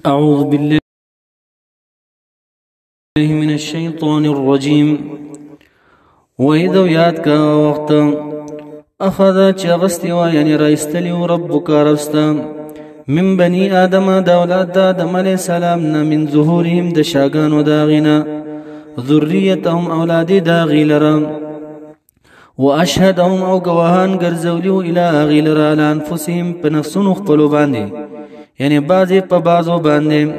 أعوذ بالله من الشيطان الرجيم. وإذا يادك وقت أخذ چغستوا يعني رئيستلي ربك رستا من بني آدم دولاد آدم عليه السلام من ظهورهم دشاقان وداغنا ذريتهم أولاد داغي لرا وأشهدهم أو قواهان قرزوليو إلى آغي لرا لأنفسهم بنفسهم اخبلوا باندي يعني بعضي ببعضو باندي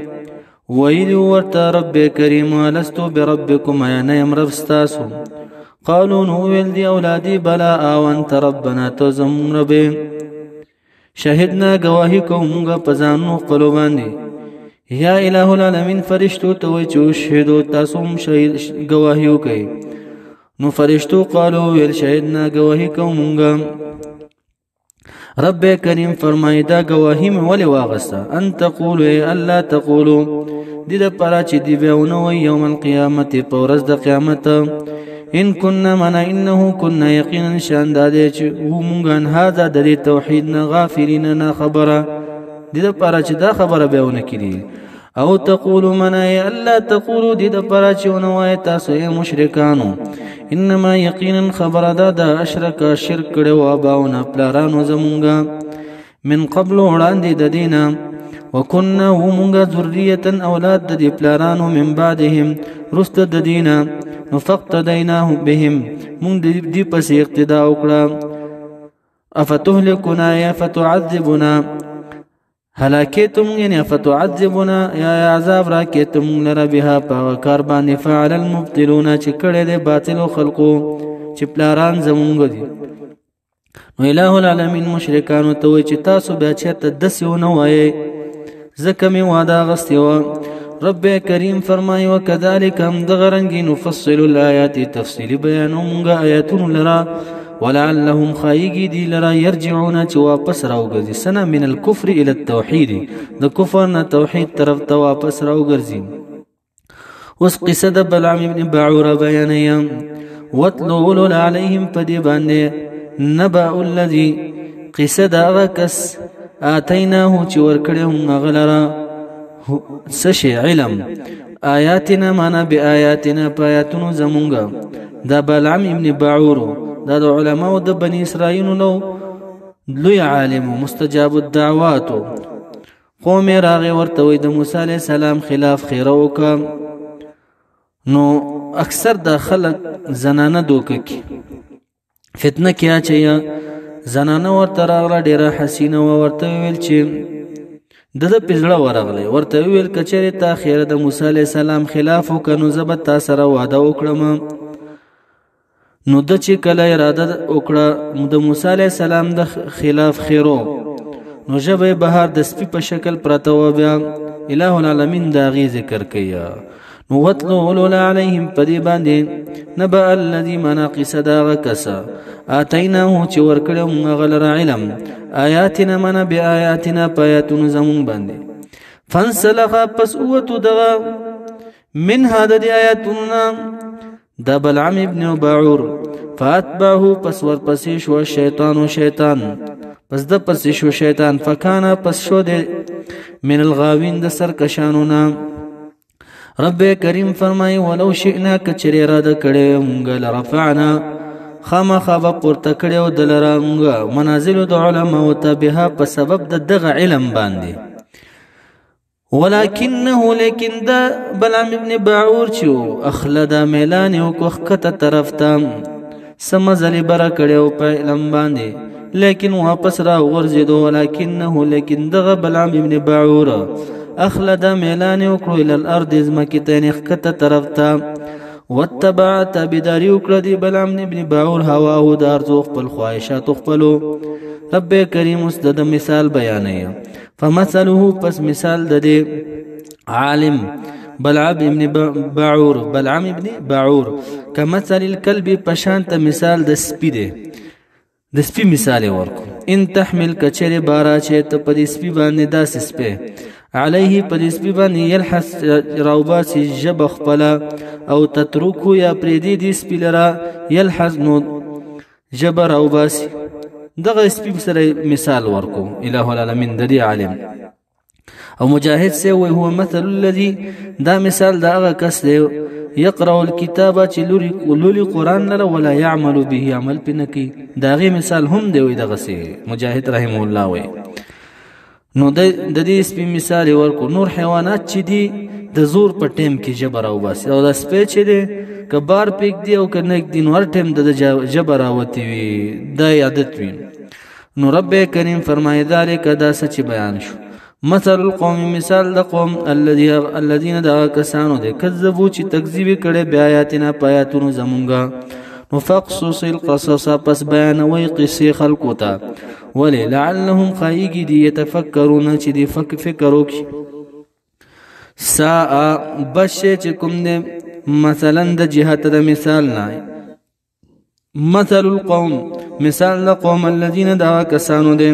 ويلو ورطا رب كريم ولستو بربكم يعني يمرب ستاسو قالوا نويل دي أولادي بلا وانت ربنا تزم ربي شهدنا گواهی کومونگا پزانو خپلو باندې یا الہ العالمین فرشتو توي چو شهدو تاسوم شهید گواهیو کوي نو فرشتو قالو ویل شهدنا گواهی کومونگا رب کریم فرمای دا گواهی مې ولې واغسته ان تقولوا الا تقولوا دې لپاره چې دی بیاونه وي یوم القیامت په ورځ د قیامت ان كنا منا انه كنا يقينا شان دادې چې ومونږ هذا د توحید نه غافلین نه خبره دې لپاره چې دا خبره بیاونه کړي او تقولوا منا الا تقولوا دې لپاره چې ونوای تاسو یې مشرکانو انما یقینا خبر دا اشرک شرک کړه او باونه پلارانو زمونږه من قبل وړاندې د دینه وكنا ومونږه ذریه اولاد د پلارانو من بعدهم رست د دینه فاقتديناه بهم مونږ دې پس اقتدا وکړه افتهلكنا يا فتعذبنا هلاكتم يعني فتعذبنا يا عذاب راكتم لرا بها پاکار باندې فعل المبطلون چې کړه دې باطل خلقو چې پلاران زمونږ دي نو الہ العالمین مشرکانو ته وي چې تاسو بیا چېرته دسیونه وایي ځکه مې واده غستې وه رب کریم فرمای وکذالک هم دغرنګي نفصل الآیات تفصیل بیانونګه آیاتون لرا ولعلهم خایگی دی لرا یرجعون چې واپس راوګرځي سنه من الكفر الى التوحید د کفر نه توحید طرف ته واپس راوګرځي اوس قصه د بلعم ابن باعوره بیانیا واتلو عليهم پدی باندې نبأ الذي قصه دا کس اتیناه چې ورکړو غلرا سشي علم آیاتنا معنا بآیاتنا پایاتونو زمونږه دا بلعم ابن باعور دا د علماء د بنی اسرائیل نو لوی عالم مستجاب الدعوات قوم راغه ورته وي د موسی علی السلام خلاف خیره وکا نو اکثر د خلق زنانه دوککی فتنه کیا چې زنانه ورته راغله ډیره حسینه ورته ویل چې د پزړه ورغله ورته ویل کچره تا خیره د موسی علی السلام خلاف وکنو زبط تا سره وعده وکړم نو د چې کله اراده وکړه د موسی علی السلام د خلاف خیرو نو جبه بهار د سپی په شکل پرته و بیا الہ العالمین دا غي ذکر کیا نو وتلو ولولا علیهم پدی باندې نبأ الذی مناقص دا وکسا اتیناه چې ورکړو غلر علم آیاتنا من بآیاتنا پایاتون زمون باندې فانسلخ پس اوتو دغه من هذا دی آیاتنا دا بلعم ابن باعور فاتبعه پس ورپسې شو شیطان پس د پسې شو شیطان فکانا پس شو د من الغاوین د سرکشانونا رب کریم فرمای ولو شئنا کچری اراده کړي مونږ لرفعنا خامخا پورته کړو دلرانګ منازل د علماء او تبها په سبب د دغه علم باندې ولكنه لكن دا بلعم ابن باعور چو اخلد میلان او کوخته طرف ته سمزلی برا کړو په علم باندې لیکن واپس را ورزیدو ولكنه لكن دغه بلعم ابن باعور اخلد میلان او کړو ال الارض زمکتين خته طرف ته واتبع تبداري وکړه دی بلعم ابن باعور هوا او دار زو خپل خواهشات خپلو رب کریم اوس د مثال بیانوي فمثله پس مثال د عالم بلعم ابن باعور كمثل الكلب پشانت مثال د سپی دی د سپی مثال ورکو ان تحمل کچره بارا چې ته په سپی باندې داس سپی عليه په سپی باندې يلحس روباس جب خپل او تترکو یا پریدي دي سپی لرا يلحس نو جبر او باسي دغه سپی سره مثال ورکو الہ العالمین د دې عالم او مجاهد سے وی هو مثل الذي دا مثال دا هغه کس دی یقرأ الكتاب چې لولي قرآن لره ولا يعمل به عمل پې نه کوي د هغې مثال هم دی وی دغسې مجاهد رحمه الله وی نو د دې سپي مثال ورکو نور حیوانات چې دي د زور په ټیم کې ژبه راوباسي او دا سپی چې دی که بار پرېږدي او که نه ږدي نو هر ټیم د ژبه راوتې وي دا عادت وي نو رب کریم فرمایي ذلک دا څه چې بیان شو مثل القوم مثال د قوم الذين دا کسانو دي کذبوا چې تکذیب کړي بیا آیاتنا پایاتونو زمونږه نو فقصص القصص پس بیانوي قصې خلقو ته ولی لعلهم خایګي دي يتفکرون چې دي فکر وکړي ساء بشه چې کوم دي مثلا د جهت د مثال نه مثل القوم مثال د قوم الذين دا کسانو دي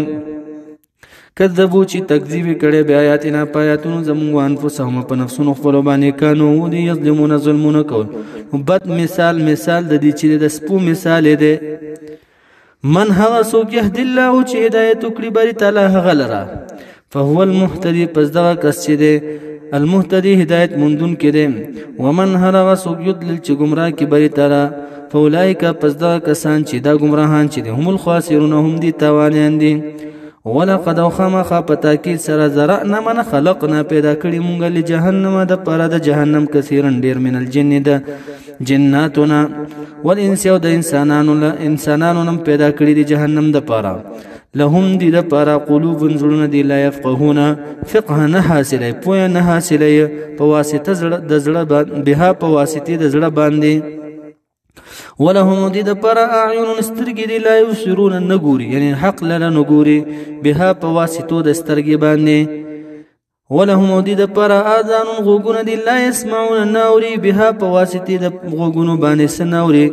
کذبوا چې تکذیب کړي بیا آیاتنا پایاتونو زمونږ انفسهم په نفسونو خپلو باندې کانو دي یظلمون ظلمونه کول بد مثال د دې چې د سپو مثال دی من هغه څوک یهدي الله چې هدایت وکړي باري تعالی هغه لره فهو المهتدي پس دغه کس چې دی المهتدي هدایت موندون کې دی ومن هغه څوک یضلل چې ګمراه کړي باري تعالی فاولئک پس دغه کسان چې دا ګمراهان چې دي هم الخاسرون هم دي تاوانیان دي ولقد خامخا په تاکید سره زرعنا من خلقنا پیدا کړي مونږ له جهنم د پاره د جهنم کثیرن ډیر من الجن د جناتنا والانس او د انسانانو نم پیدا کړي د جهنم د پاره لهم دي د پاره قلوب زړونه دي لا يفقهون فقه نه حاصله پوهه نه حاصله په واسطه د زړه بها په واسطه د زړه باندې ولهم دي د پر اعین سترګې دي لا یبصرون نګوري یعنی حق لره نګوري بها په واسطو د سترګې باندې ولهم دي د پر اذان غوګونه دي لا يسمعون ناوري بها په واسطه د غوګونو باندې سناوري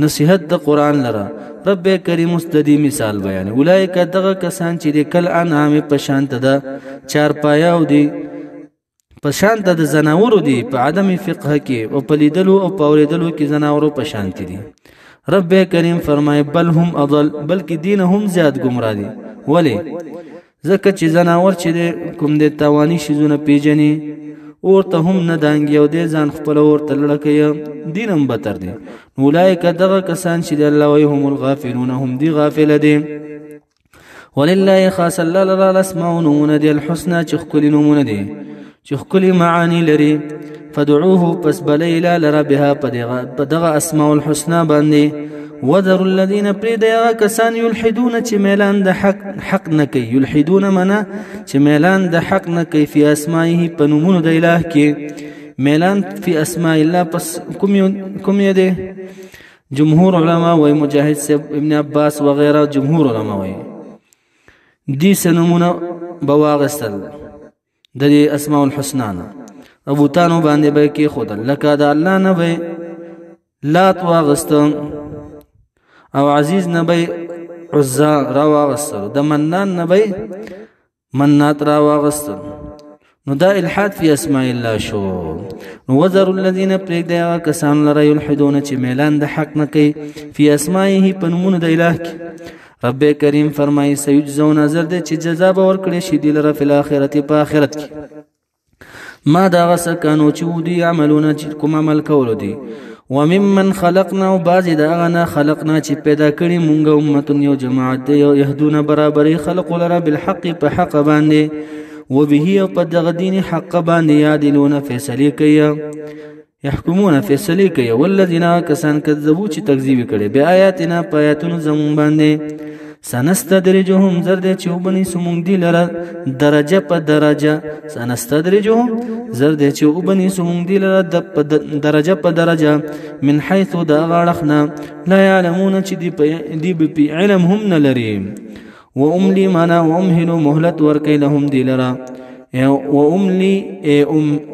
نصیحت د قران لره رب کریم مستدی مثال بیان اولئک دغه کسان چې د کل انعام په شانت ده چار پایاو دي په شانت د زناورو دي په عدم فقه کې او په لیدلو او په اوریدلو کې زناورو په شانت دي رب کریم فرمای بل هم اضل بلکې دین هم زیات گمراه دي ولی ځکه چې زناور چې کوم د توانی شیزونه پیژني ورته هم نه دانګي او د ځان خپل ورته لړکې دینم بتر دي اولئک دغه کسان چې الله وهم الغافلون هم دي غافل دي ولله خاص الله لرا الاسماء دي الحسنى چې خپل نمونه دي چې خپل معانی لري فدعوه پس بلیلا لرا بها په دغه اسماء الحسنى باندې وذر الذين بريدا كسان يلحدون چې ميلان د حق نه کوي يلحدون منا چې ميلان د حق نه کوي په اسماءه په نومونو د الٰه کې ميلان في اسماء الله پس کوم يده جمهور علما و مجاهد صاحب ابن عباس وغيرها جمهور علما و دي سنمونه بواغستل د اسماء الحسنى ابو تانو باندې به کې خود لکه د الله نه به لات واغستم او عزیز نبی عزا را واغستل د منان نبی منات را واغستل نو دا الحاد فی اسماء الله شو نو وذر الذين پرېږدي کسان لره یلحدون چې میلان د حق نه کوي فی اسمائه په نومونو د الٰه کې رب کریم فرمایي سيجزون ازر دې چې جزا به ورکړي شي دي لره فی الاخرت په آخرت کې ما دا غسکانو چې ودي عملونه چې کوم عمل کول دي وممن خلقنا وبعض داغنا خلقنا چې پیدا کړی مونږه امه یو جماعت دی يهدون برابرې خلق لرا بالحق په حق باندې وبه په دغه دین حق باندې یادلون فیصله کوي يحكمون فیصله کوي والذین کسان کذبوا چې تکذیب کړي بیا آیاتنا پایاتونو زمون باندې سنستدرجهم زرد چوبني سمون دی لرا درجه په درجه سنستدرجهم زرد چوبني سمون دی لرا درجه په درجه من حيث دا غړخنا لا يعلمون چې دی په علم هم نه لري واملي معنا وامهل مهلت ورکي لهم دی لرا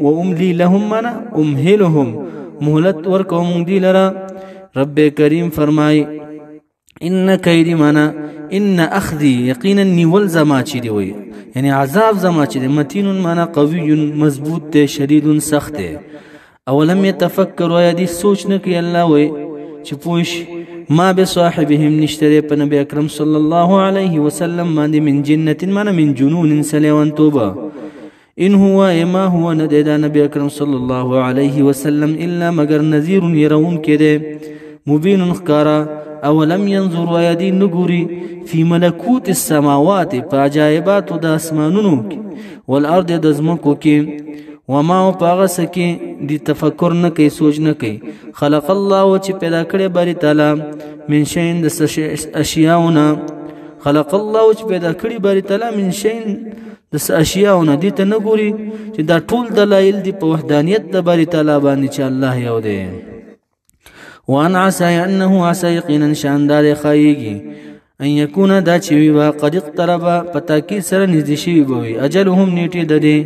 واملي لهم معنا امهلهم مهلت ورکوم دی لرا رب کریم فرمای ان کیدی معنا ان اخذي یقینا نیول زما چي دی وي یعنی عذاب زما چي دی متین معنا قوي مضبوط دی شدید سخت دی اولم يتفکر یا دی سوچ نه کوي الله وي چې پوش ما بصاحبهم نشتري په نبی اکرم صلی الله علیه وسلم باندې من جنت معنا من جنون سلیوان توبه ان هو ما هو ندی دا نبی اکرم صلی الله علیه وسلم الا مگر نذیر يرون کده مبین خکارا اولم ينظر ويدي نګوري فی ملکوت السماوات پاجایبات د اسمانونو والارض د زمکو کې وما پاغس کې دی تفکر نه کوي سوچ نه کوي خلق الله چې پیدا کړی باری تعالی من شین د اشیاءونه خلق الله چې پیدا کړی باری تعالی من شین د اشیاءونه دي ته نه ګوري چې دا ټول دلایل دي په وحدانیت د باری تعالی باندې چې الله یو دی وان عسى انه عسى يقينا شاندار خایږي ان يكون دا چې وي قد اقترب پتاکی سره نږدې شي وي اجلهم نیټه د دې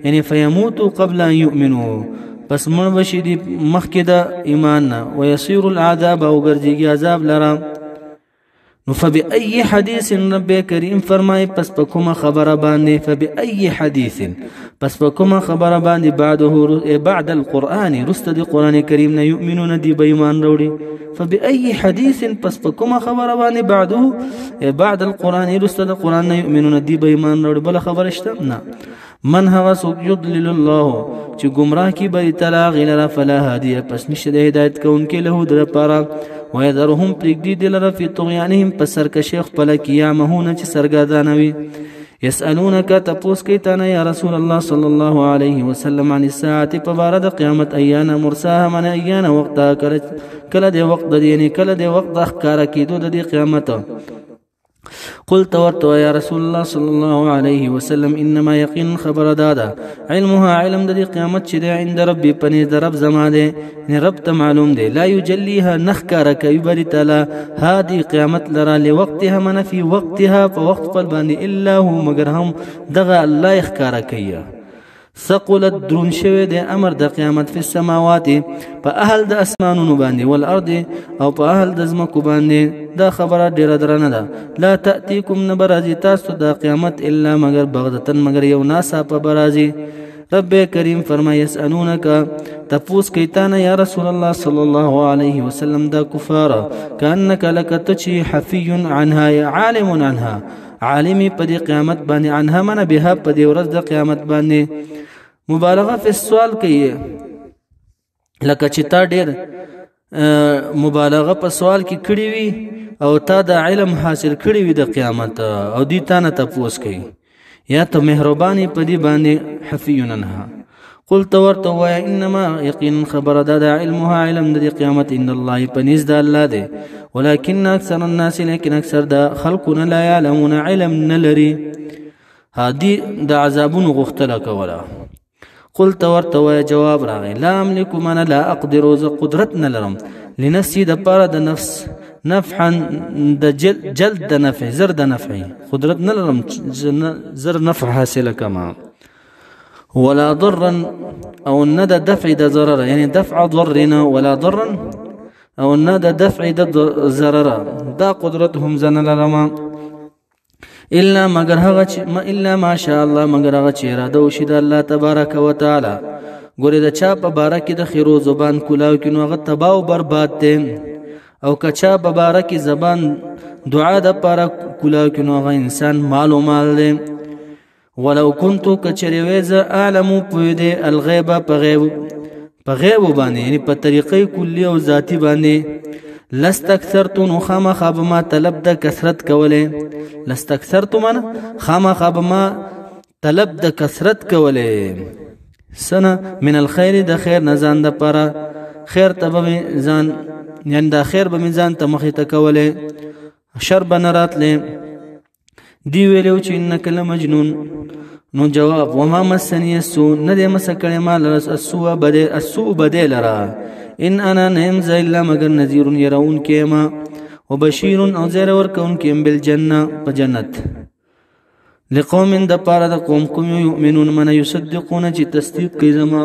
یعنی فيموتوا قبل ان يؤمنوا پس مړ بشي دي مخکې د ایمان نه ويصير العذاب او ګرځيږي عذاب لرا نو فبأي حديث رب کریم فرمای پس په کومه خبره باندې فبأي حديث پس په کومه خبره باندې بعد القرآن رست دی قرآن کریم نه یؤمنون دی به ایمان وروړي فبأي حديث پس په کومه خبره باندې بعد القرآن رست دی قرآن نه یؤمنون دی به ایمان وروړي بل خبره شته نه من هو سوق يضلل الله چې گمراه کی به تعالی غیر فلا هادي پس نشه د هدایت کوونکې له در پاره ويذرهم پرګدي دلره فی طغیانهم پسر کا شیخ پله کیامهونه چې سرګردانوي يسالونك تپوس کی تنه یا رسول الله صلی الله علیه وسلم عن الساعه فبارد قیامت ایانا مرساها من ایانا وقت کله دی وقت دی یعنی کله دی وقت اخکار کیدو د قیامت قلت ورتو يا رسول الله صلى الله عليه وسلم انما يقين خبر دادا علمها علم د قیامت چې عند ربي پني د رب زما ده ان رب ته معلوم ده لا يجليها نخکار کوي بری تعالی هذه قیامت لرا لوقتها من في وقتها فوقت قلب الا هو مگر هم دغه الله اخکار کوي ثقلت درون شوه د امر د قیامت فی السماوات په اهل د اسمانونو باندې والارض او په اهل د زمکو باندې دا خبره ډیره درنه ده لا تاتيكم نبرازی تاسو د قیامت الا مگر بغدتن مگر یو ناسا په برازی رب کریم فرمای يسالونک تپوس کیتانه یا رسول الله صلی الله علیه وسلم دا کفار کانک لک تچی حفی عنها یا عالم عنها عالمی په دې قیامت باندې عنها من بها په دې ورځ د قیامت باندې مبالغه په سوال کوي لکه چې تا ډېر مبالغه په سوال کې کړی وي او تا د علم حاصل کړی وي د قیامت او دې تا نه تپوس کوي یا ته مهرباني په دې باندې حفی عنها قلت ورته وای انما یقین خبر د علمها علم د قیامت ان الله پنځ د الله ده ولكن اکثر الناس لكن اکثر د خلقنا لا يعلمون علم نلري هادي د عذابون غختله کولا قلت ورته وای جواب راغی لا املك من لا اقدر ز قدرت نلرم لنفسي د پاره د نفس نفعا د جلد د نفع زر د نفع قدرت نلرم زر نفع حاصله کما ولا ضرا او ند دفع د ضرر يعني دفع ضرنا ولا ضرا او ند دفع د ضرر دا قدرتهم زن لرما الا مگر هغه ما الا ما شاء الله مگر هغه چې اراده وشي د الله تبارک وتعالى ګوره د چا په باره کې د خیرو زبان کولاو کې نو هغه تباہ او برباد دي او کچا په باره کې زبان دعا د پاره کولاو کې نو هغه انسان مال دي ولو كنت كچریوز اعلم پویده الغیب په غیب باندې یعنی په طریقې کلی او ذاتی باندې لستكثرت نخما خاب ما طلب د کثرت کوله لستكثرت من خما خاب ما طلب د کثرت کوله سنه من الخير د خیر نزان د پاره خیر تبه ځان یعنی د خیر به ځان ته مخې ته کوله شر بنرات له دی ویلو چې انک لمجنون نو جواب وما مسنی السوء ندې مسکړې مال السوء بدل را ان انا نهم الا مگر نذير يرون کما وبشير او زير ور کون کم بالجنه په جنت لقوم د پاره د قوم کوم يؤمنون من يصدقون چې تصدیق کوي زما